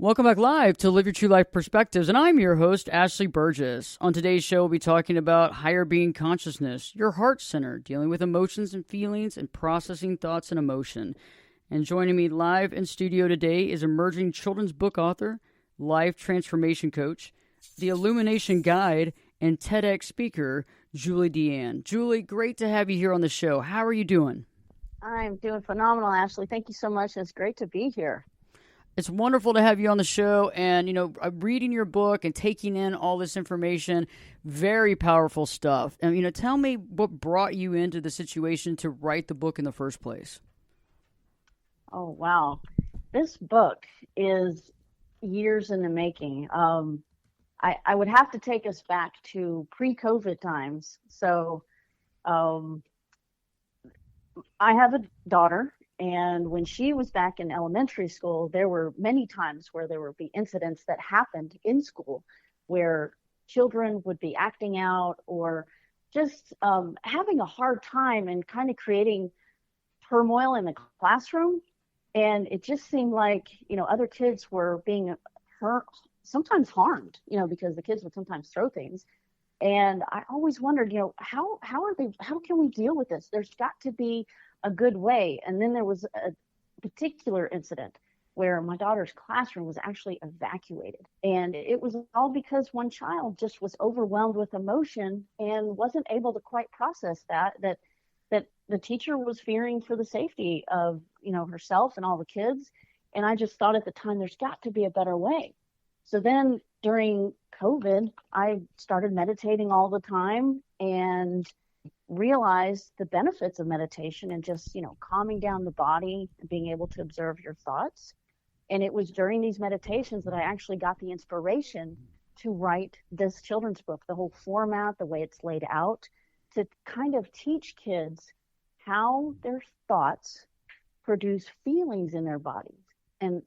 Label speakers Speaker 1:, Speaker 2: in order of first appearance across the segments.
Speaker 1: Welcome back live to Live Your True Life Perspectives, and I'm your host, Ashley Burgess. On today's show, we'll be talking about higher being consciousness, your heart center, dealing with emotions and feelings, and processing thoughts and emotion. And joining me live in studio today is emerging children's book author, life transformation coach, the Illumination Guide, and TEDx speaker, Julie Deanne. Julie, great to have you here on the show. How are you doing?
Speaker 2: I'm doing phenomenal, Ashley. Thank you so much. It's great to be here.
Speaker 1: It's wonderful to have you on the show, and reading your book and taking in all this information, very powerful stuff. And tell me what brought you into the situation to write the book in the first place.
Speaker 2: Oh, wow. This book is years in the making. I would have to take us back to pre-COVID times. So I have a daughter. And when she was back in elementary school, there were many times where there would be incidents that happened in school where children would be acting out or just having a hard time and kind of creating turmoil in the classroom. And it just seemed like, other kids were being hurt, sometimes harmed, because the kids would sometimes throw things. And I always wondered, how can we deal with this? There's got to be a good way. And then there was a particular incident where my daughter's classroom was actually evacuated. And it was all because one child just was overwhelmed with emotion and wasn't able to quite process that the teacher was fearing for the safety of, herself and all the kids. And I just thought at the time, there's got to be a better way. So then during COVID, I started meditating all the time and realized the benefits of meditation and just, calming down the body and being able to observe your thoughts. And it was during these meditations that I actually got the inspiration to write this children's book, the whole format, the way it's laid out, to kind of teach kids how their thoughts produce feelings in their bodies and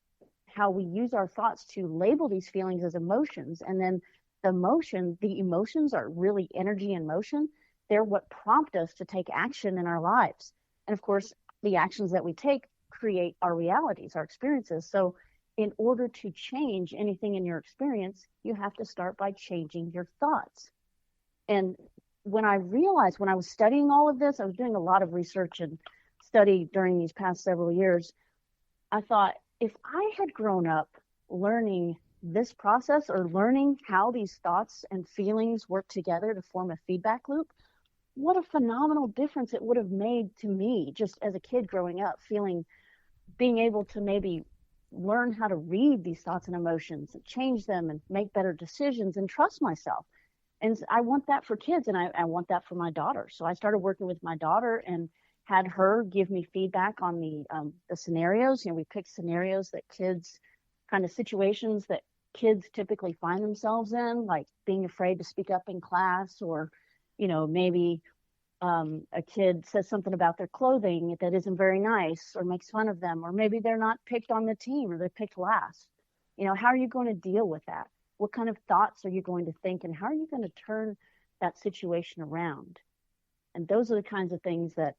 Speaker 2: how we use our thoughts to label these feelings as emotions. And then the emotions are really energy and motion. They're what prompt us to take action in our lives. And of course, the actions that we take create our realities, our experiences. So in order to change anything in your experience, you have to start by changing your thoughts. And when I realized, when I was studying all of this, I was doing a lot of research and study during these past several years. I thought, if I had grown up learning this process or learning how these thoughts and feelings work together to form a feedback loop, what a phenomenal difference it would have made to me just as a kid growing up, being able to maybe learn how to read these thoughts and emotions and change them and make better decisions and trust myself. And I want that for kids, and I want that for my daughter. So I started working with my daughter and had her give me feedback on the scenarios. We picked scenarios that situations that kids typically find themselves in, like being afraid to speak up in class, or maybe a kid says something about their clothing that isn't very nice or makes fun of them, or maybe they're not picked on the team or they're picked last. How are you going to deal with that? What kind of thoughts are you going to think, and how are you going to turn that situation around? And those are the kinds of things that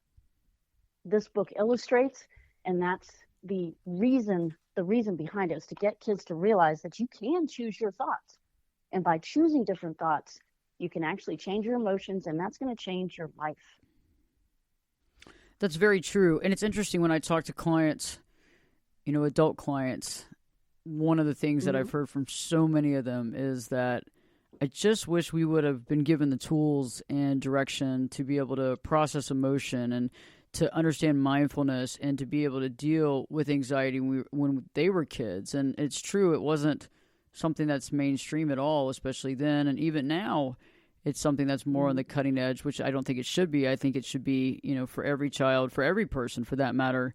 Speaker 2: this book illustrates. And that's the reason behind it, is to get kids to realize that you can choose your thoughts. And by choosing different thoughts, you can actually change your emotions, and that's going to change your life.
Speaker 1: That's very true. And it's interesting when I talk to clients, adult clients, one of the things that I've heard from so many of them is that I just wish we would have been given the tools and direction to be able to process emotion and to understand mindfulness and to be able to deal with anxiety when they were kids. And it's true, it wasn't something that's mainstream at all, especially then. And even now, it's something that's more on the cutting edge, which I don't think it should be. I think it should be, for every child, for every person for that matter.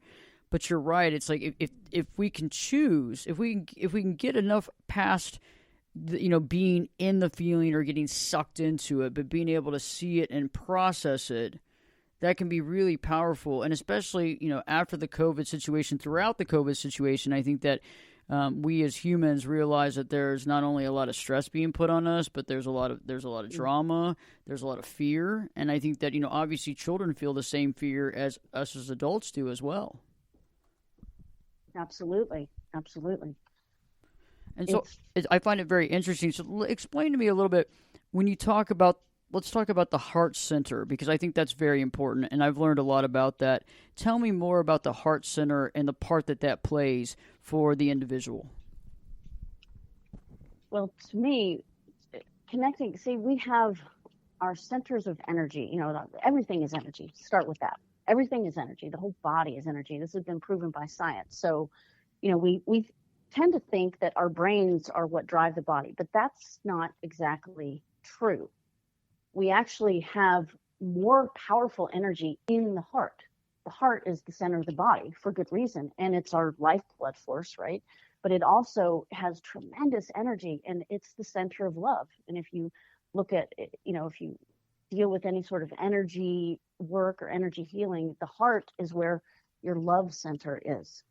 Speaker 1: But you're right. It's like if we can choose, if we can get enough past being in the feeling or getting sucked into it, but being able to see it and process it, that can be really powerful. And especially, after the COVID situation, throughout the COVID situation, I think that we as humans realize that there's not only a lot of stress being put on us, but there's a lot of drama, there's a lot of fear. And I think that, obviously children feel the same fear as us as adults do as well.
Speaker 2: Absolutely. Absolutely.
Speaker 1: And so
Speaker 2: It's
Speaker 1: I find it very interesting. So explain to me a little bit when you talk about, let's talk about the heart center, because I think that's very important. And I've learned a lot about that. Tell me more about the heart center and the part that that plays for the individual.
Speaker 2: well, to me, connecting. See, we have our centers of energy. Everything is energy. Start with that. Everything is energy. The whole body is energy. This has been proven by science. So, we tend to think that our brains are what drive the body, but that's not exactly true. We actually have more powerful energy in the heart. The heart is the center of the body for good reason, and it's our lifeblood force, right? But it also has tremendous energy, and it's the center of love. And if you look at it, if you deal with any sort of energy work or energy healing, the heart is where your love center is.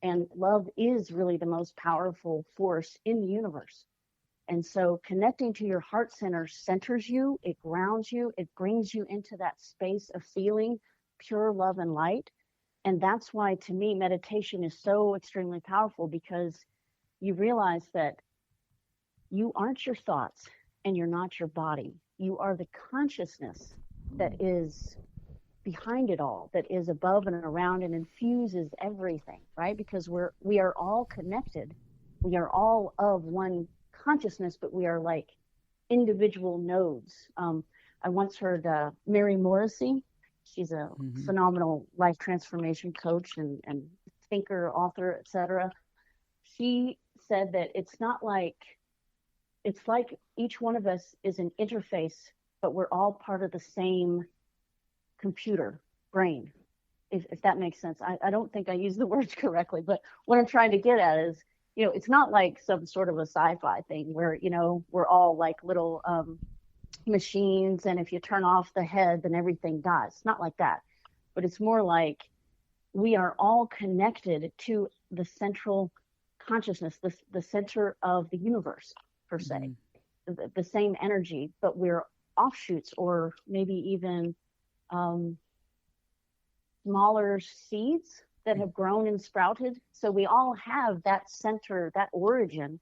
Speaker 2: And love is really the most powerful force in the universe. And so connecting to your heart center centers you, it grounds you, it brings you into that space of feeling pure love and light. And that's why, to me, meditation is so extremely powerful, because you realize that you aren't your thoughts and you're not your body. You are the consciousness that is behind it all, that is above and around and infuses everything, right? Because we are all connected. We are all of one consciousness, but we are like individual nodes. I once heard Mary Morrissey. She's a
Speaker 1: Hmm.
Speaker 2: phenomenal life transformation coach and thinker, author, etc. She said that it's like each one of us is an interface, but we're all part of the same computer brain, if that makes sense. I don't think I use the words correctly, but what I'm trying to get at is, it's not like some sort of a sci-fi thing where, we're all like little machines, and if you turn off the head, then everything dies. It's not like that. But it's more like we are all connected to the central consciousness, the center of the universe, per se,
Speaker 1: Hmm.
Speaker 2: the same energy, but we're offshoots, or maybe even um, smaller seeds that have grown and sprouted. So we all have that center, that origin,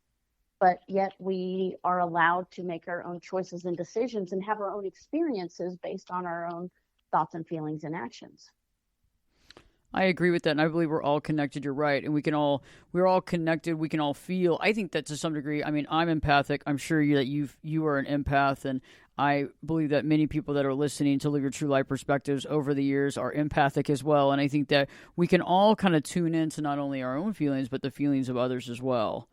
Speaker 2: but yet we are allowed to make our own choices and decisions and have our own experiences based on our own thoughts and feelings and actions.
Speaker 1: I agree with that, and I believe we're all connected. You're right, and we're all connected. We can all feel. I think that to some degree. I mean, I'm empathic. I'm sure you are an empath, and I believe that many people that are listening to Live Your True Life Perspectives over the years are empathic as well. And I think that we can all kind of tune into not only our own feelings but the feelings of others as well.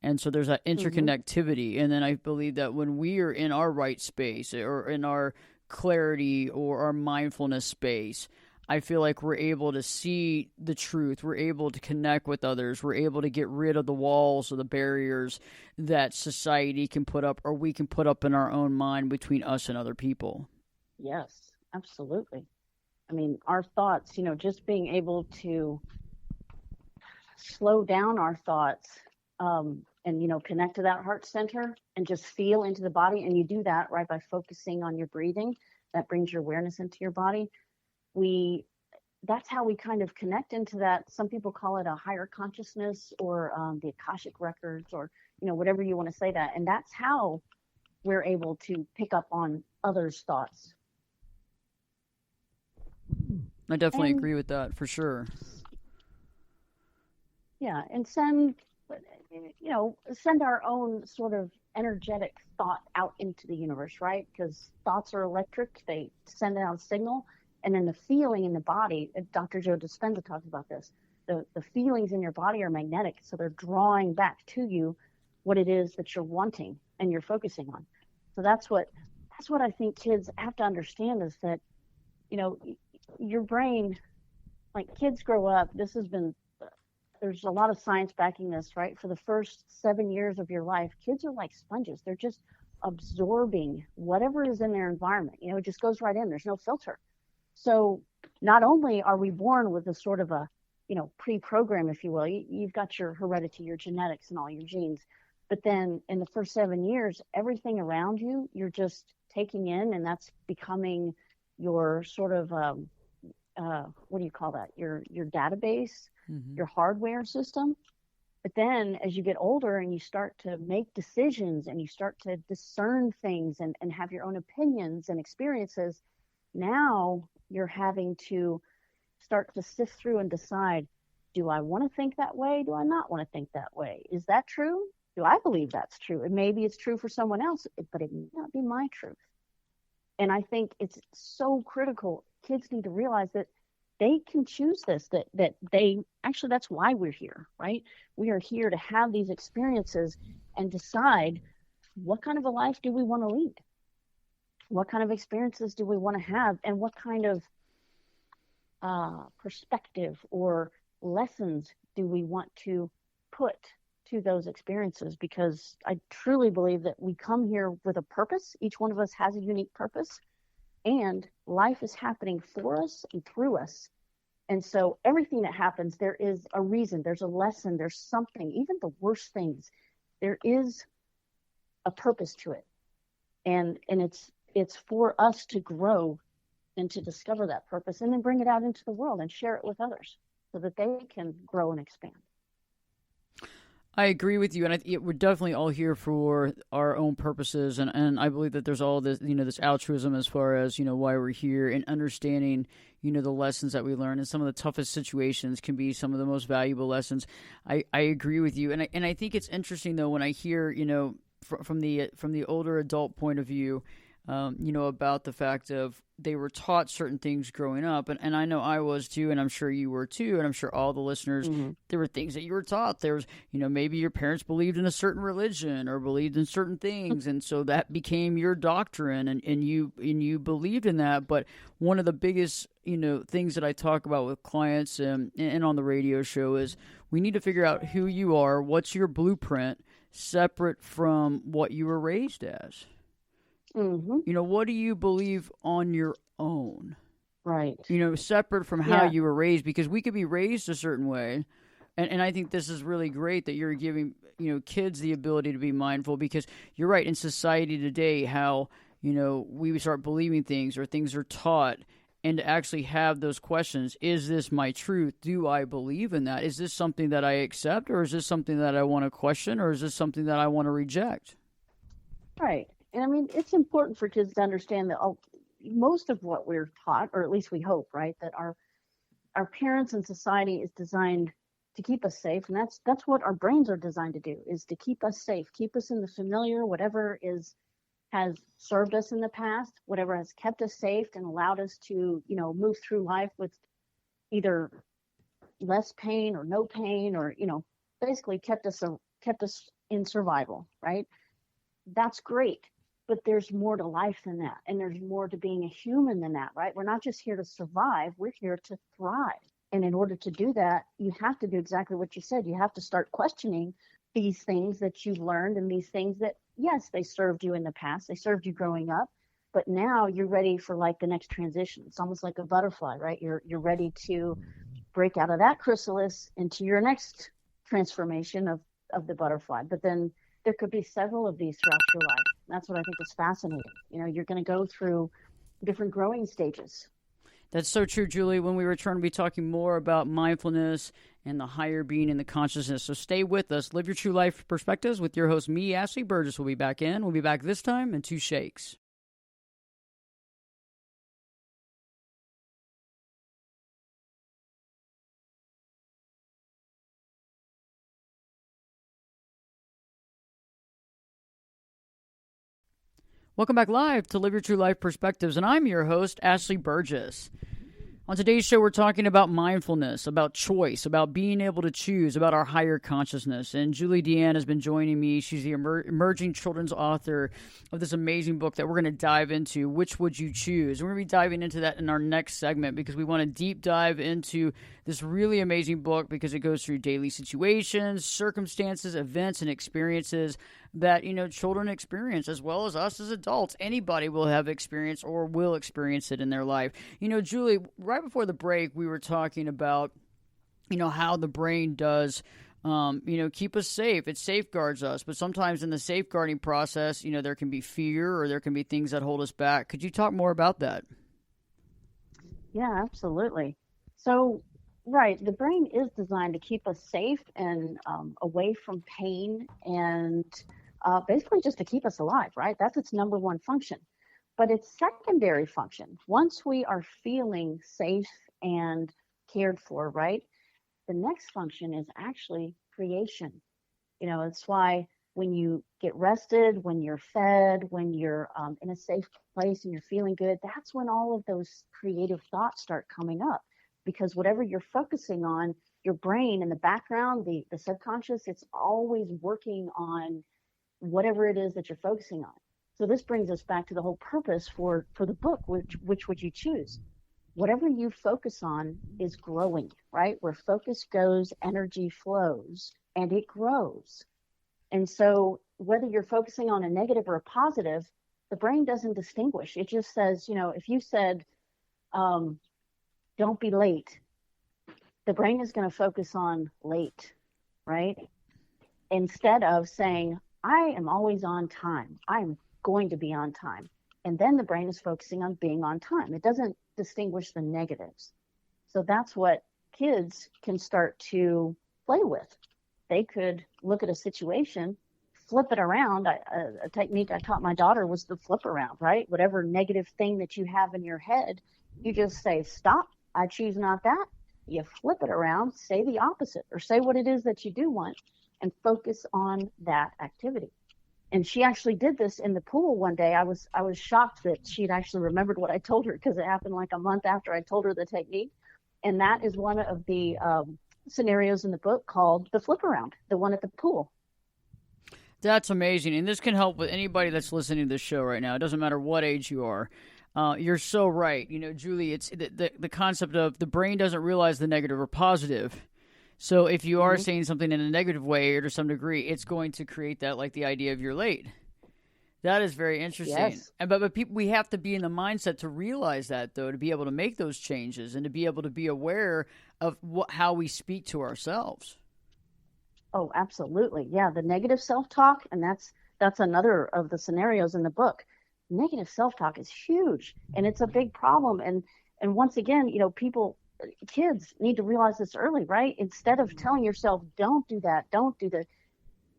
Speaker 1: And so there's that
Speaker 2: Mm-hmm.
Speaker 1: interconnectivity, and then I believe that when we are in our right space or in our clarity or our mindfulness space, I feel like we're able to see the truth. We're able to connect with others. We're able to get rid of the walls or the barriers that society can put up or we can put up in our own mind between us and other people.
Speaker 2: Yes, absolutely. I mean, our thoughts, just being able to slow down our thoughts, and connect to that heart center and just feel into the body. And you do that right by focusing on your breathing. That brings your awareness into your body. We That's how we kind of connect into that. Some people call it a higher consciousness, or the Akashic records, or whatever you want to say that. And that's how we're able to pick up on others' thoughts.
Speaker 1: I definitely
Speaker 2: And
Speaker 1: agree with that for sure.
Speaker 2: yeah, and send our own sort of energetic thought out into the universe, right? Because thoughts are electric, they send out a signal. And then the feeling in the body, Dr. Joe Dispenza talks about this, the feelings in your body are magnetic, so they're drawing back to you what it is that you're wanting and you're focusing on. So that's what I think kids have to understand, is that you know your brain, like, kids grow up. This has been There's a lot of science backing this, right? For the first 7 years of your life, kids are like sponges. They're just absorbing whatever is in their environment. It just goes right in. There's no filter. So not only are we born with a sort of a, pre-program, if you will, you've got your heredity, your genetics, and all your genes. But then in the first 7 years, everything around you, you're just taking in, and that's becoming your sort of what do you call that? Your database,
Speaker 1: Hmm.
Speaker 2: your hardware system. But then as you get older and you start to make decisions and you start to discern things and have your own opinions and experiences, now you're having to start to sift through and decide, do I want to think that way? Do I not want to think that way? Is that true? Do I believe that's true? And maybe it's true for someone else, but it may not be my truth. And I think it's so critical. Kids need to realize that they can choose this, that they actually, that's why we're here, right? We are here to have these experiences and decide what kind of a life do we want to lead? What kind of experiences do we want to have? And what kind of perspective or lessons do we want to put to those experiences? Because I truly believe that we come here with a purpose. Each one of us has a unique purpose, and life is happening for us and through us. And so everything that happens, there is a reason, there's a lesson, there's something. Even the worst things, there is a purpose to it. And it's for us to grow and to discover that purpose and then bring it out into the world and share it with others so that they can grow and expand.
Speaker 1: I agree with you, and we're definitely all here for our own purposes, and I believe that there's all this, this altruism as far as, why we're here, and understanding, the lessons that we learn, and some of the toughest situations can be some of the most valuable lessons. I agree with you, and I think it's interesting, though, when I hear, from the older adult point of view, about the fact of they were taught certain things growing up. And I know I was too, and I'm sure you were too, and I'm sure all the listeners, there were things that you were taught. There was, maybe your parents believed in a certain religion or believed in certain things. And so that became your doctrine, and you believed in that. But one of the biggest, things that I talk about with clients and on the radio show is we need to figure out who you are, what's your blueprint, separate from what you were raised as. What do you believe on your own?
Speaker 2: Right.
Speaker 1: Separate from how you were raised, because we could be raised a certain way. And I think this is really great that you're giving, kids the ability to be mindful, because you're right, in society today, how, we start believing things or things are taught, and to actually have those questions. Is this my truth? Do I believe in that? Is this something that I accept, or is this something that I want to question, or is this something that I want to reject?
Speaker 2: Right. And I mean, it's important for kids to understand that most of what we're taught, or at least we hope, right, that our parents and society is designed to keep us safe. And that's what our brains are designed to do, is to keep us safe, keep us in the familiar, whatever has served us in the past, whatever has kept us safe and allowed us to, move through life with either less pain or no pain, or, basically kept us in survival, right? That's great. But there's more to life than that. And there's more to being a human than that, right? We're not just here to survive, we're here to thrive. And in order to do that, you have to do exactly what you said. You have to start questioning these things that you've learned, and these things that, yes, they served you in the past, they served you growing up, but now you're ready for like the next transition. It's almost like a butterfly, right? You're ready to break out of that chrysalis into your next transformation of the butterfly. But then there could be several of these throughout your life. That's what I think is fascinating. You're going to go through different growing stages.
Speaker 1: That's so true, Julie. When we return, we'll be talking more about mindfulness and the higher being in the consciousness. So stay with us. Live Your True Life Perspectives with your host, me, Ashley Burgess. We'll be back this time in 2 shakes. Welcome back live to Live Your True Life Perspectives, and I'm your host, Ashley Burgess. On today's show, we're talking about mindfulness, about choice, about being able to choose, about our higher consciousness. And Julie Deanne has been joining me. She's the emerging children's author of this amazing book that we're going to dive into, Which Would You Choose? And we're going to be diving into that in our next segment, because we want to deep dive into this really amazing book, because it goes through daily situations, circumstances, events, and experiences that, children experience, as well as us as adults. Anybody will have experienced or will experience it in their life. Julie, right before the break, we were talking about, how the brain does, keep us safe. It safeguards us. But sometimes in the safeguarding process, there can be fear, or there can be things that hold us back. Could you talk more about that?
Speaker 2: Yeah, absolutely. So, Right. The brain is designed to keep us safe and away from pain and basically just to keep us alive, right? That's its number one function. But its secondary function, once we are feeling safe and cared for, right? The next function is actually creation. It's why when you get rested, when you're fed, when you're in a safe place and you're feeling good, that's when all of those creative thoughts start coming up. Because whatever you're focusing on, your brain in the background, the subconscious, it's always working on whatever it is that you're focusing on. So this brings us back to the whole purpose for the book, which would you choose? Whatever you focus on is growing, right? Where focus goes, energy flows and it grows. And so whether you're focusing on a negative or a positive, the brain doesn't distinguish. It just says, if you said, um, don't be late, the brain is going to focus on late, right? Instead of saying, I am always on time. I'm going to be on time. And then the brain is focusing on being on time. It doesn't distinguish the negatives. So that's what kids can start to play with. They could look at a situation, flip it around. A technique I taught my daughter was the flip around, right? Whatever negative thing that you have in your head, you just say, stop, I choose not that. You flip it around, say the opposite, or say what it is that you do want and focus on that activity. And she actually did this in the pool one day. I was shocked that she'd actually remembered what I told her because it happened like a month after I told her the technique. And that is one of the scenarios in the book called the flip around, the one at the pool.
Speaker 1: That's amazing. And this can help with anybody that's listening to this show right now. It doesn't matter what age you are. You're so right. Julie, it's the concept of the brain doesn't realize the negative or positive. So if you are saying something in a negative way or to some degree, it's going to create that, like the idea of you're late. That is very interesting.
Speaker 2: Yes.
Speaker 1: But people, we have to be in the mindset to realize that, though, to be able to make those changes and to be able to be aware of how we speak to ourselves.
Speaker 2: Oh, absolutely. Yeah, the negative self-talk, and that's another of the scenarios in the book. Negative self-talk is huge, and it's a big problem. And once again, kids need to realize this early, right? Instead of telling yourself, don't do that, don't do that,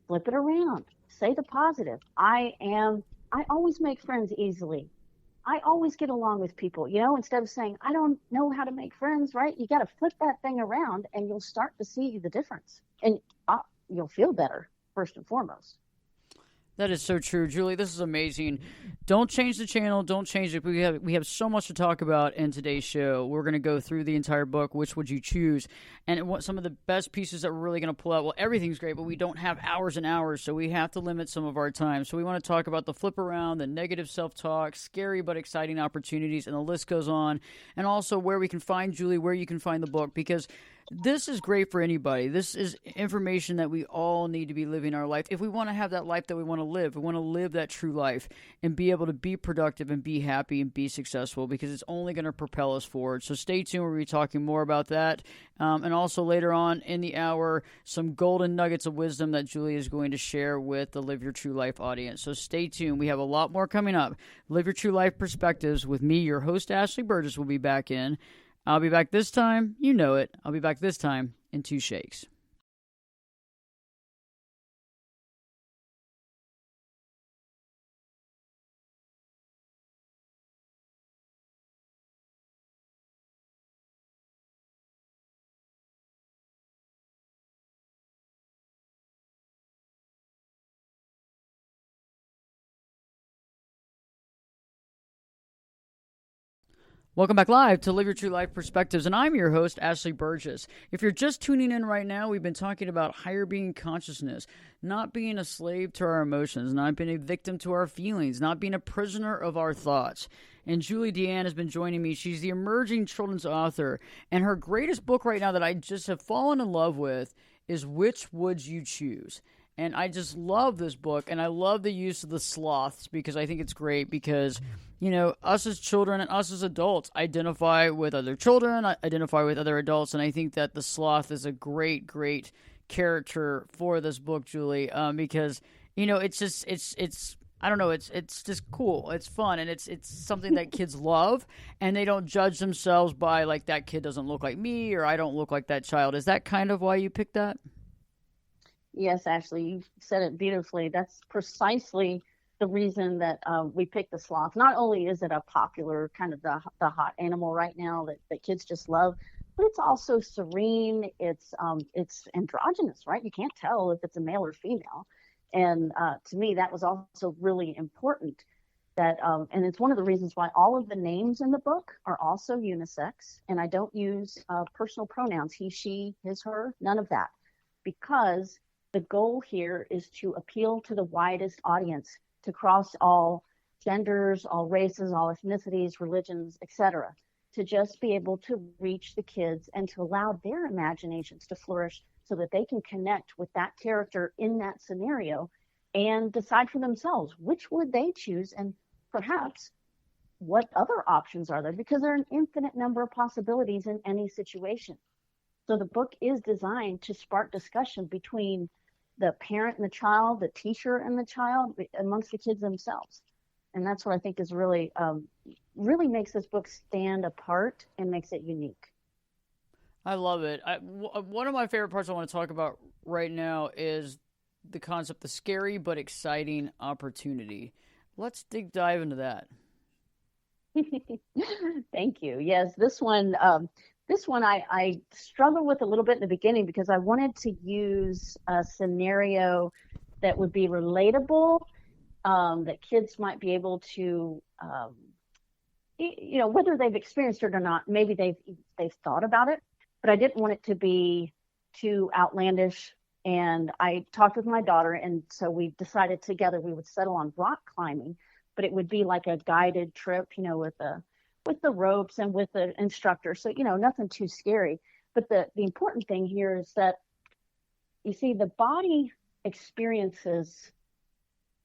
Speaker 2: flip it around. Say the positive. I always make friends easily. I always get along with people, instead of saying, I don't know how to make friends, right? You got to flip that thing around and you'll start to see the difference. And you'll feel better, first and foremost.
Speaker 1: That is so true, Julie. This is amazing. Don't change the channel. Don't change it. We have so much to talk about in today's show. We're going to go through the entire book. Which would you choose? And some of the best pieces that we're really going to pull out. Well, everything's great, but we don't have hours and hours, so we have to limit some of our time. So we want to talk about the flip around, the negative self-talk, scary but exciting opportunities, and the list goes on. And also where we can find Julie, where you can find the book, because this is great for anybody. This is information that we all need to be living our life. If we want to have that life that we want to live, we want to live that true life and be able to be productive and be happy and be successful, because it's only going to propel us forward. So stay tuned. We'll be talking more about that. And also later on in the hour, some golden nuggets of wisdom that Julie is going to share with the Live Your True Life audience. So stay tuned. We have a lot more coming up. Live Your True Life Perspectives with me, your host, Ashley Burgess, will be back in. I'll be back this time. You know it. I'll be back this time in 2 shakes. Welcome back live to Live Your True Life Perspectives, and I'm your host, Ashley Burgess. If you're just tuning in right now, we've been talking about higher being consciousness, not being a slave to our emotions, not being a victim to our feelings, not being a prisoner of our thoughts. And Julie Deanne has been joining me. She's the emerging children's author, and her greatest book right now that I just have fallen in love with is Which Would You Choose? And I just love this book, and I love the use of the sloths because I think it's great because, us as children and us as adults identify with other children, identify with other adults, and I think that the sloth is a great, great character for this book, Julie, because, it's I don't know. It's just cool. It's fun, and it's something that kids love, and they don't judge themselves by like that kid doesn't look like me or I don't look like that child. Is that kind of why you picked that?
Speaker 2: Yes, Ashley, you said it beautifully. That's precisely the reason that we picked the sloth. Not only is it a popular kind of the hot animal right now that kids just love, but it's also serene. It's androgynous, right? You can't tell if it's a male or female. And to me, that was also really important. And it's one of the reasons why all of the names in the book are also unisex, and I don't use personal pronouns, he, she, his, her, none of that, because the goal here is to appeal to the widest audience, to cross all genders, all races, all ethnicities, religions, etc., to just be able to reach the kids and to allow their imaginations to flourish so that they can connect with that character in that scenario and decide for themselves which would they choose, and perhaps what other options are there, because there are an infinite number of possibilities in any situation. So the book is designed to spark discussion between the parent and the child, the teacher and the child, amongst the kids themselves. And that's what I think is really makes this book stand apart and makes it unique.
Speaker 1: I love it. One of my favorite parts I want to talk about right now is the concept, the scary but exciting opportunity. Let's dive into that.
Speaker 2: Thank you. Yes, this one I struggled with a little bit in the beginning because I wanted to use a scenario that would be relatable, that kids might be able to, whether they've experienced it or not. Maybe they've thought about it, but I didn't want it to be too outlandish. And I talked with my daughter, and so we decided together we would settle on rock climbing, but it would be like a guided trip, with the ropes and with the instructor. So, nothing too scary. But the important thing here is that you see the body experiences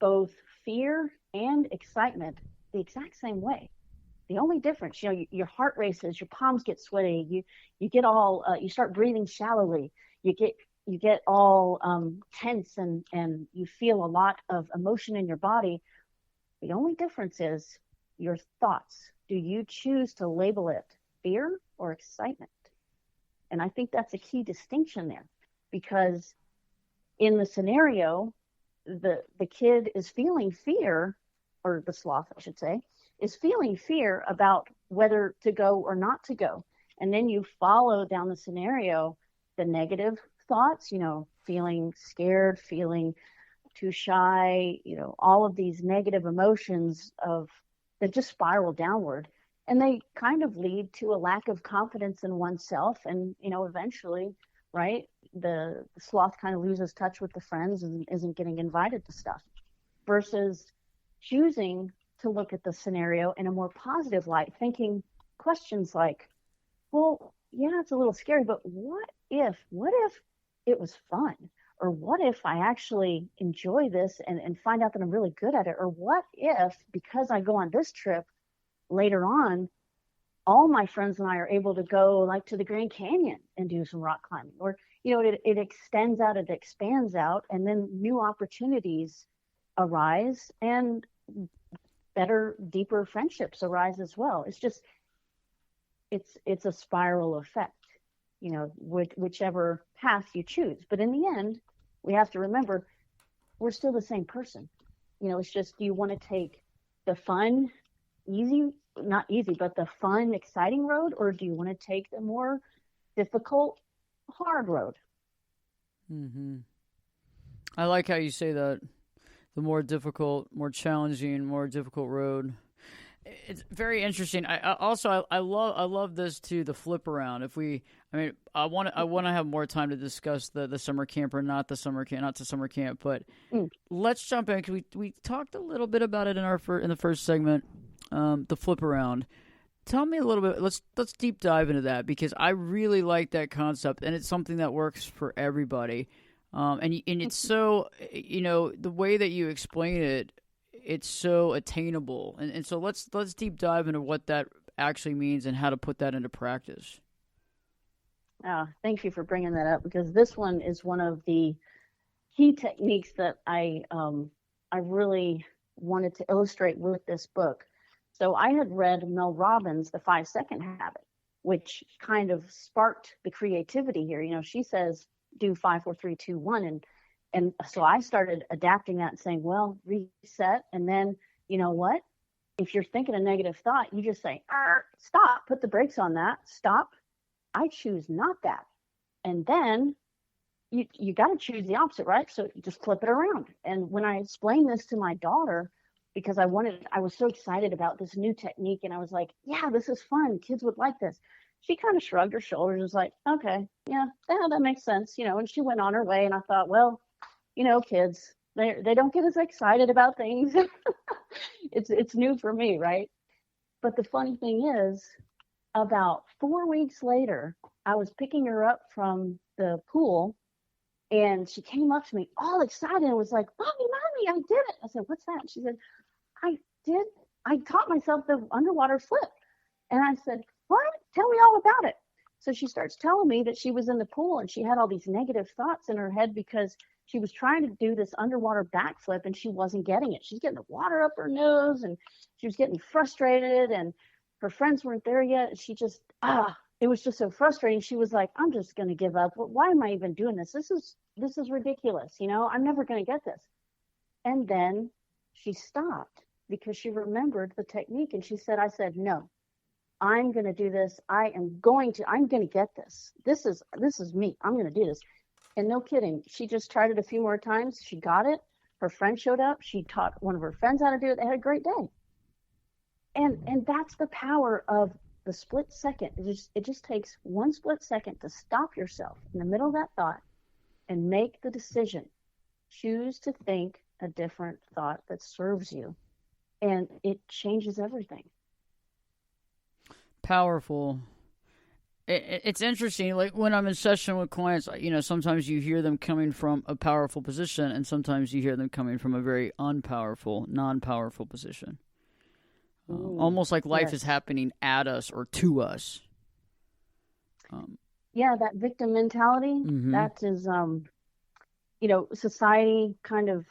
Speaker 2: both fear and excitement the exact same way. The only difference, your heart races, your palms get sweaty, you get all, you start breathing shallowly, you get all tense, and you feel a lot of emotion in your body. The only difference is your thoughts. Do you choose to label it fear or excitement? And I think that's a key distinction there, because in the scenario, the kid is feeling fear, or the sloth, I should say, is feeling fear about whether to go or not to go. And then you follow down the scenario the negative thoughts, feeling scared, feeling too shy, all of these negative emotions that just spiral downward. And they kind of lead to a lack of confidence in oneself. And, eventually, right, the sloth kind of loses touch with the friends and isn't getting invited to stuff, versus choosing to look at the scenario in a more positive light, thinking questions like, well, yeah, it's a little scary, but what if it was fun? Or what if I actually enjoy this and find out that I'm really good at it? Or what if, because I go on this trip later on, all my friends and I are able to go like to the Grand Canyon and do some rock climbing? Or, it extends out, it expands out, and then new opportunities arise, and better, deeper friendships arise as well. It's a spiral effect, whichever path you choose. But in the end, we have to remember we're still the same person. It's just, do you want to take the fun, easy, not easy, but the fun, exciting road, or do you want to take the more difficult, hard road?
Speaker 1: Hmm. I like how you say that. The more difficult, more challenging, more difficult road. It's very interesting. I love this too. The flip around. I want to have more time to discuss the summer camp, or not the summer camp, not the summer camp. But
Speaker 2: Mm.
Speaker 1: let's jump in, because we talked a little bit about it in the first segment. The flip around. Tell me a little bit. Let's deep dive into that, because I really like that concept, and it's something that works for everybody. And it's so, the way that you explain it, it's so attainable. And so let's deep dive into what that actually means and how to put that into practice.
Speaker 2: Thank you for bringing that up, because this one is one of the key techniques that I really wanted to illustrate with this book. So I had read Mel Robbins' The 5 Second Habit, which kind of sparked the creativity here. She says, do 5, 4, 3, 2, 1. And so I started adapting that and saying, well, reset. And then, you know what? If you're thinking a negative thought, you just say, stop, put the brakes on that, stop. I choose not that. And then you got to choose the opposite, right? So you just flip it around. And when I explained this to my daughter, because I was so excited about this new technique, and I was like, yeah, this is fun. Kids would like this. She kind of shrugged her shoulders and was like, okay, yeah, that makes sense, and she went on her way. And I thought, well, kids, they don't get as excited about things. It's new for me, right? But the funny thing is, about 4 weeks later, I was picking her up from the pool, and she came up to me all excited and was like, Mommy, I did it. I said, what's that? She said, I taught myself the underwater flip. And I said, what? Tell me all about it. So she starts telling me that she was in the pool and she had all these negative thoughts in her head because she was trying to do this underwater backflip and she wasn't getting it. She's getting the water up her nose and she was getting frustrated, and her friends weren't there yet. And she just, it was just so frustrating. She was like, I'm just going to give up. Why am I even doing this? This is ridiculous. I'm never going to get this. And then she stopped because she remembered the technique. And she said, I said, no, I'm going to do this. I'm going to get this. This is me. I'm going to do this. And no kidding. She just tried it a few more times. She got it. Her friend showed up. She taught one of her friends how to do it. They had a great day. And that's the power of the split second. It just takes one split second to stop yourself in the middle of that thought and make the decision. Choose to think a different thought that serves you. And it changes everything.
Speaker 1: Powerful. It's interesting. Like when I'm in session with clients, sometimes you hear them coming from a powerful position, and sometimes you hear them coming from a very unpowerful, non-powerful position. Almost like life is happening at us or to us.
Speaker 2: That victim mentality, that is, society kind of,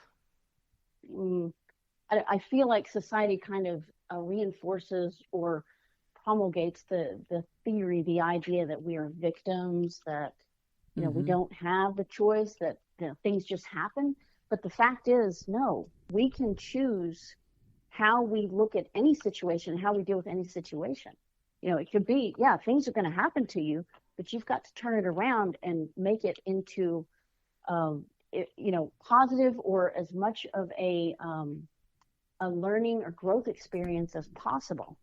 Speaker 2: I feel like society kind of reinforces or promulgates the theory, the idea that we are victims, that, we don't have the choice, that things just happen. But the fact is, no, we can choose how we look at any situation, how we deal with any situation. It could be, things are going to happen to you, but you've got to turn it around and make it into, positive or as much of a learning or growth experience as possible.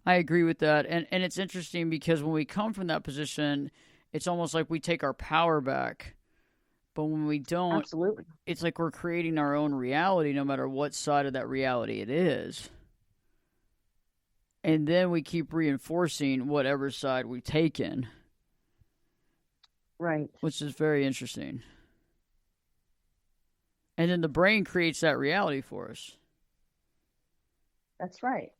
Speaker 1: I agree with that. And it's interesting because when we come from that position, it's almost like we take our power back. But when we don't,
Speaker 2: absolutely,
Speaker 1: it's like we're creating our own reality, no matter what side of that reality it is. And then we keep reinforcing whatever side we've taken.
Speaker 2: Right.
Speaker 1: Which is very interesting. And then the brain creates that reality for us.
Speaker 2: That's right.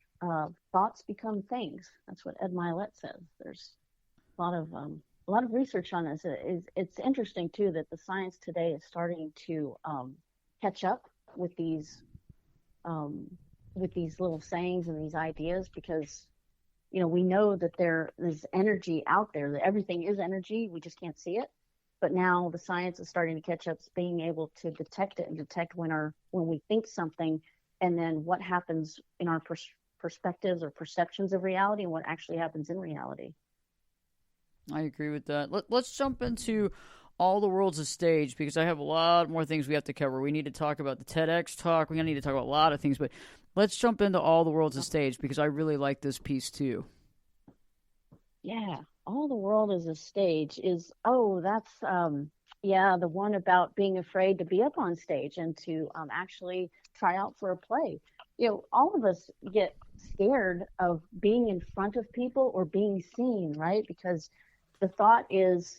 Speaker 2: Thoughts become things. That's what Ed Milet says. There's a lot of research on this. It's interesting too that the science today is starting to catch up with these little sayings and these ideas, because we know that there is energy out there, that everything is energy, we just can't see it. But now the science is starting to catch up, being able to detect it and detect when we think something, and then what happens in our perspectives or perceptions of reality and what actually happens in reality.
Speaker 1: I agree with that. Let's jump into All the World's a Stage, because I have a lot more things we have to cover. We need to talk about the TEDx talk. We're going to need to talk about a lot of things, but let's jump into All the World's a Stage, because I really like this piece too.
Speaker 2: Yeah, All the World is a Stage is, that's, the one about being afraid to be up on stage and to actually try out for a play. All of us get scared of being in front of people or being seen, right? Because the thought is,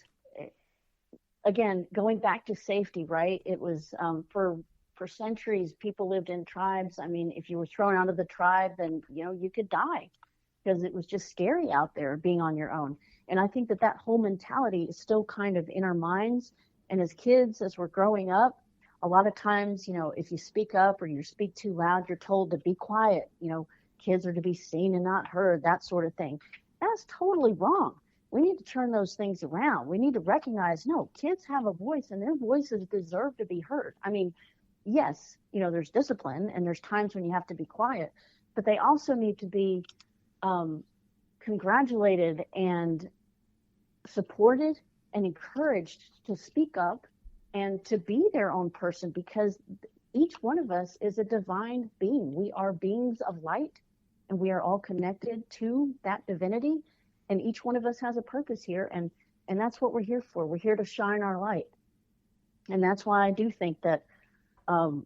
Speaker 2: again, going back to safety, right? It was for centuries, people lived in tribes. I mean, if you were thrown out of the tribe, then, you could die because it was just scary out there being on your own. And I think that whole mentality is still kind of in our minds. And as kids, as we're growing up, A lot of times, if you speak up or you speak too loud, you're told to be quiet. Kids are to be seen and not heard, that sort of thing. That's totally wrong. We need to turn those things around. We need to recognize, no, kids have a voice and their voices deserve to be heard. I mean, yes, there's discipline and there's times when you have to be quiet, but they also need to be congratulated and supported and encouraged to speak up and to be their own person, because each one of us is a divine being. We are beings of light, and we are all connected to that divinity, and each one of us has a purpose here, and that's what we're here for. We're here to shine our light. And that's why I do think that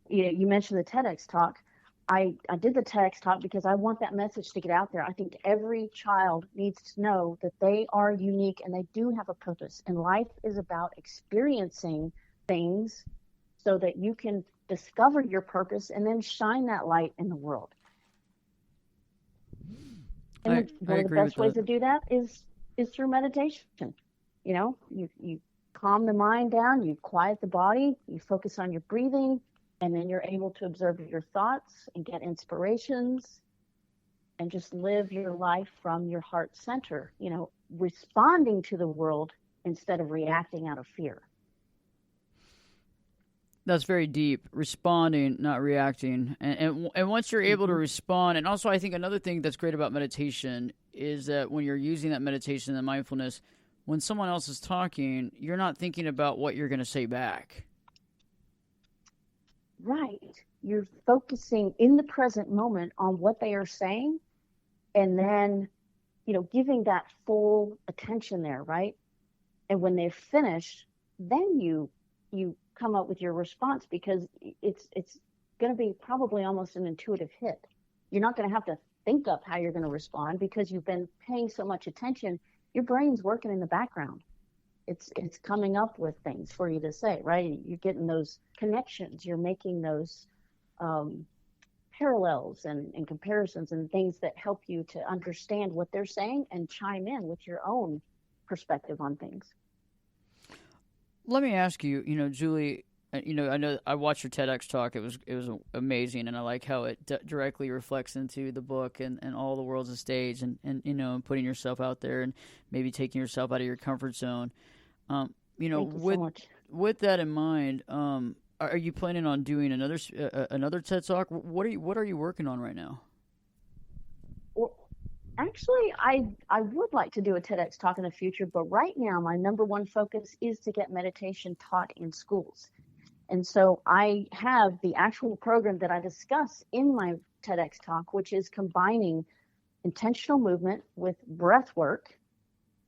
Speaker 2: you mentioned the TEDx talk. I did the TEDx talk because I want that message to get out there. I think every child needs to know that they are unique and they do have a purpose. And life is about experiencing things so that you can discover your purpose and then shine that light in the world. And one of the best ways to do that is through meditation. You calm the mind down, you quiet the body, you focus on your breathing, and then you're able to observe your thoughts and get inspirations and just live your life from your heart center, responding to the world instead of reacting out of fear.
Speaker 1: That's very deep. Responding, not reacting. And once you're able to respond, and also I think another thing that's great about meditation is that when you're using that meditation and mindfulness, when someone else is talking, you're not thinking about what you're going to say back.
Speaker 2: Right. You're focusing in the present moment on what they are saying, and then, giving that full attention there, right? And when they've finished, then you come up with your response, because it's going to be probably almost an intuitive hit. You're not going to have to think up how you're going to respond because you've been paying so much attention. Your brain's working in the background. It's coming up with things for you to say, right? You're getting those connections. You're making those parallels and comparisons and things that help you to understand what they're saying and chime in with your own perspective on things.
Speaker 1: Let me ask you, Julie, I know I watched your TEDx talk. It was amazing, and I like how it directly reflects into the book and all the world's a stage, and putting yourself out there and maybe taking yourself out of your comfort zone.
Speaker 2: Thank you so much.
Speaker 1: With that in mind, are you planning on doing another TED talk? What are you working on right now?
Speaker 2: Well, actually, I would like to do a TEDx talk in the future, but right now my number one focus is to get meditation taught in schools. And so I have the actual program that I discuss in my TEDx talk, which is combining intentional movement with breath work,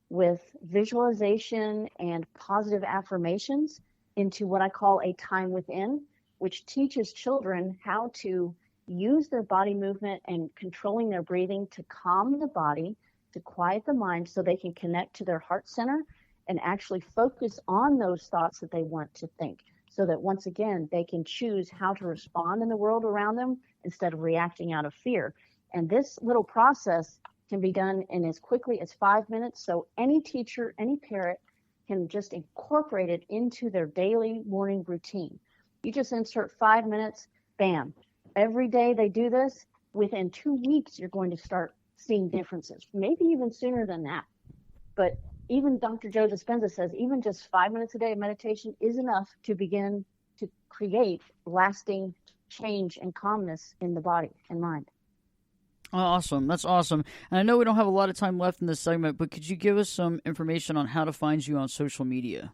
Speaker 2: with visualization and positive affirmations into what I call a time within, which teaches children how to use their body movement and controlling their breathing to calm the body, to quiet the mind so they can connect to their heart center and actually focus on those thoughts that they want to think, so that once again, they can choose how to respond in the world around them instead of reacting out of fear. And this little process can be done in as quickly as 5 minutes. So any teacher, any parent can just incorporate it into their daily morning routine. You just insert 5 minutes, bam. Every day they do this, within 2 weeks, you're going to start seeing differences, maybe even sooner than that. But even Dr. Joe Dispenza says even just 5 minutes a day of meditation is enough to begin to create lasting change and calmness in the body and mind.
Speaker 1: Awesome. That's awesome. And I know we don't have a lot of time left in this segment, but could you give us some information on how to find you on social media?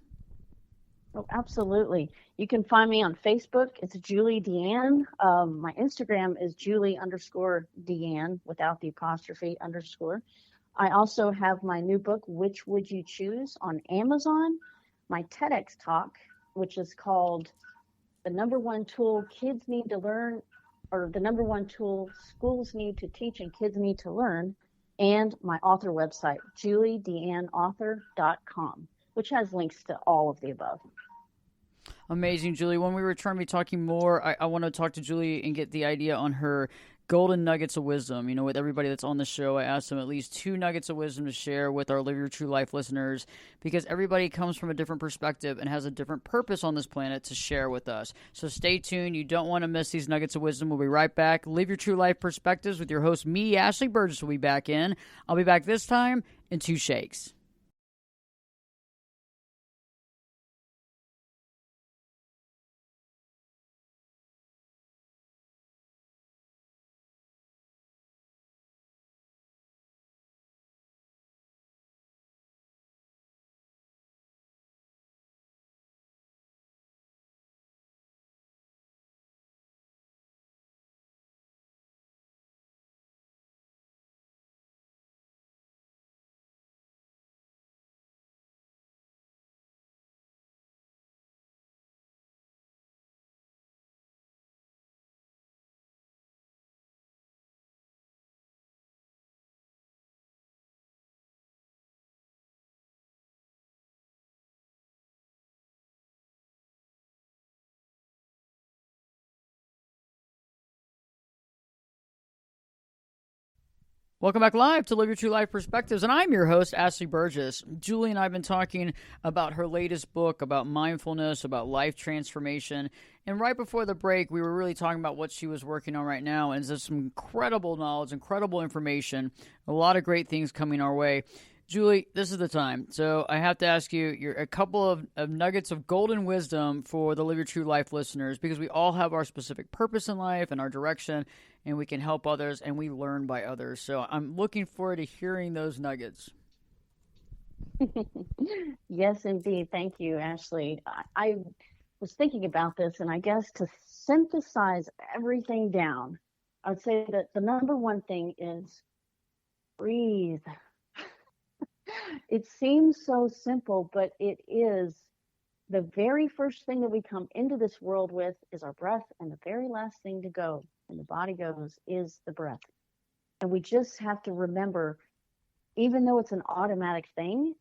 Speaker 2: Oh, absolutely. You can find me on Facebook. It's Julie Deanne. My Instagram is Julie_Deanne without the apostrophe _. I also have my new book, Which Would You Choose, on Amazon. My TEDx talk, which is called The Number One Tool Kids Need to Learn, or The Number One Tool Schools Need to Teach and Kids Need to Learn, and my author website, juliedeanneauthor.com, which has links to all of the above.
Speaker 1: Amazing, Julie. When we return, we'll be talking more. I want to talk to Julie and get the idea on her golden nuggets of wisdom. With everybody that's on the show, I ask them at least 2 nuggets of wisdom to share with our Live Your True Life listeners, because everybody comes from a different perspective and has a different purpose on this planet to share with us. So stay tuned. You don't want to miss these nuggets of wisdom. We'll be right back. Live Your True Life Perspectives with your host, me, Ashley Burgess, will be back in. I'll be back this time in 2 shakes. Welcome back live to Live Your True Life Perspectives, and I'm your host, Ashley Burgess. Julie and I have been talking about her latest book, about mindfulness, about life transformation, and right before the break, we were really talking about what she was working on right now, and there's some incredible knowledge, incredible information, a lot of great things coming our way. Julie, this is the time. So I have to ask you a couple of nuggets of golden wisdom for the Live Your True Life listeners, because we all have our specific purpose in life and our direction, and we can help others and we learn by others. So I'm looking forward to hearing those nuggets.
Speaker 2: Yes, indeed. Thank you, Ashley. I was thinking about this, and I guess to synthesize everything down, I would say that the number one thing is breathe. It seems so simple, but it is. The very first thing that we come into this world with is our breath, and the very last thing to go when the body goes is the breath. And we just have to remember, even though it's an automatic thing,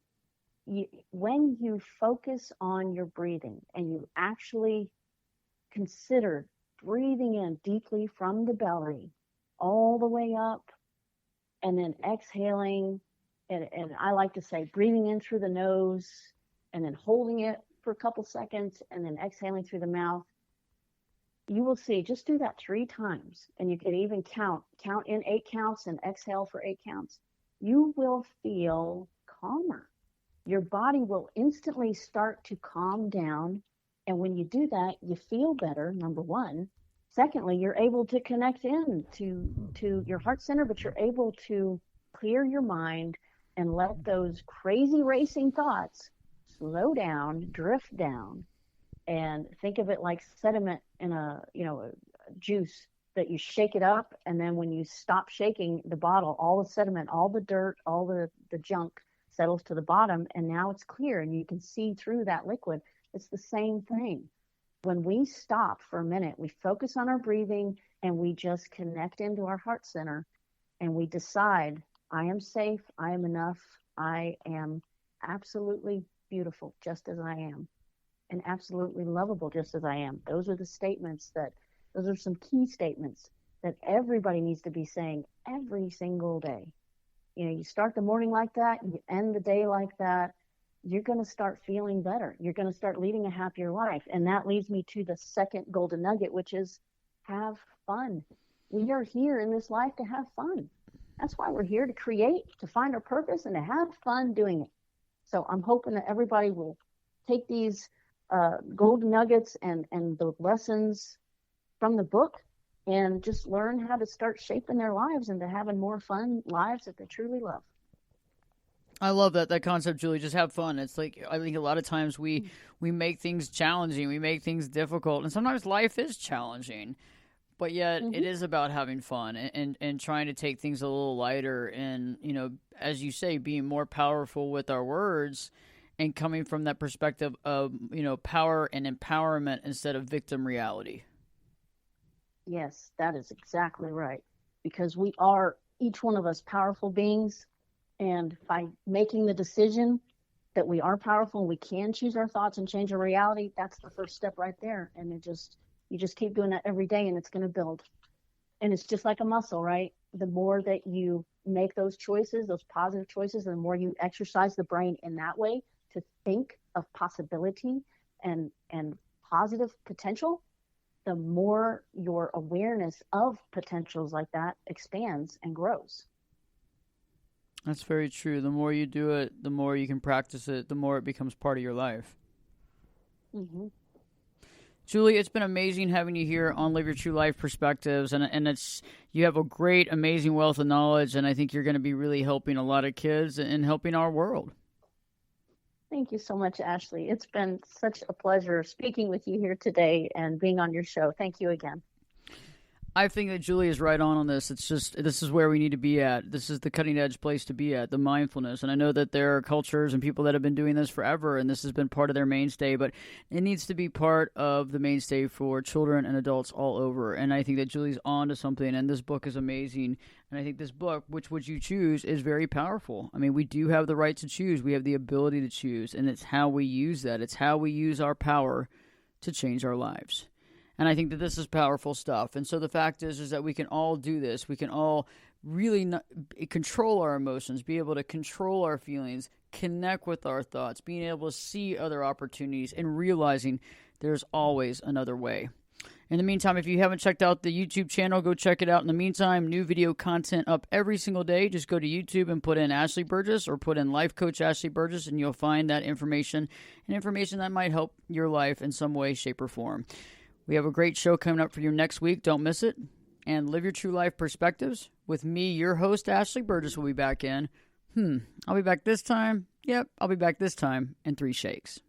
Speaker 2: when you focus on your breathing and you actually consider breathing in deeply from the belly all the way up, and then exhaling, and I like to say breathing in through the nose and then holding it for a couple seconds and then exhaling through the mouth, you will see, just do that 3 times, and you can even count in 8 counts and exhale for 8 counts. You will feel calmer. Your body will instantly start to calm down, and when you do that, you feel better, number one. Secondly, you're able to connect in to your heart center, but you're able to clear your mind and let those crazy racing thoughts slow down, drift down, and think of it like sediment in a juice that you shake it up, and then when you stop shaking the bottle, all the sediment, all the dirt, all the junk settles to the bottom, and now it's clear and you can see through that liquid. It's the same thing. When we stop for a minute, we focus on our breathing and we just connect into our heart center, and we decide, I am safe, I am enough, I am absolutely beautiful just as I am, and absolutely lovable just as I am. Those are some key statements that everybody needs to be saying every single day. You start the morning like that, you end the day like that, you're going to start feeling better. You're going to start leading a happier life. And that leads me to the second golden nugget, which is have fun. We are here in this life to have fun. That's why we're here, to create, to find our purpose, and to have fun doing it. So I'm hoping that everybody will take these golden nuggets and the lessons from the book and just learn how to start shaping their lives into having more fun lives that they truly love.
Speaker 1: I love that concept, Julie. Just have fun. It's like, I think a lot of times we make things challenging, we make things difficult, and sometimes life is challenging, but yet it is about having fun and trying to take things a little lighter, and as you say, being more powerful with our words and coming from that perspective of power and empowerment instead of victim reality.
Speaker 2: Yes, that is exactly right. Because we are, each one of us, powerful beings. And by making the decision that we are powerful and we can choose our thoughts and change our reality, that's the first step right there. And you just keep doing that every day, and it's going to build. And it's just like a muscle, right? The more that you make those choices, those positive choices, and the more you exercise the brain in that way to think of possibility and positive potential, the more your awareness of potentials like that expands and grows.
Speaker 1: That's very true. The more you do it, the more you can practice it, the more it becomes part of your life.
Speaker 2: Mm-hmm.
Speaker 1: Julie, it's been amazing having you here on Live Your True Life Perspectives, and it's you have a great, amazing wealth of knowledge, and I think you're going to be really helping a lot of kids and helping our world.
Speaker 2: Thank you so much, Ashley. It's been such a pleasure speaking with you here today and being on your show. Thank you again.
Speaker 1: I think that Julie is right on this. It's just this is where we need to be at. This is the cutting edge place to be at, the mindfulness. And I know that there are cultures and people that have been doing this forever, and this has been part of their mainstay, but it needs to be part of the mainstay for children and adults all over. And I think that Julie's on to something, and this book is amazing. And I think this book, which would you choose, is very powerful. I mean, we do have the right to choose. We have the ability to choose, and it's how we use that. It's how we use our power to change our lives. And I think that this is powerful stuff. And so the fact is that we can all do this. We can all really control our emotions, be able to control our feelings, connect with our thoughts, being able to see other opportunities, and realizing there's always another way. In the meantime, if you haven't checked out the YouTube channel, go check it out. In the meantime, new video content up every single day. Just go to YouTube and put in Ashley Burgess or put in Life Coach Ashley Burgess, and you'll find that information and information that might help your life in some way, shape, or form. We have a great show coming up for you next week. Don't miss it. And Live Your True Life Perspectives with me, your host, Ashley Burgess, will be back in. I'll be back this time. Yep, I'll be back this time in 3 shakes.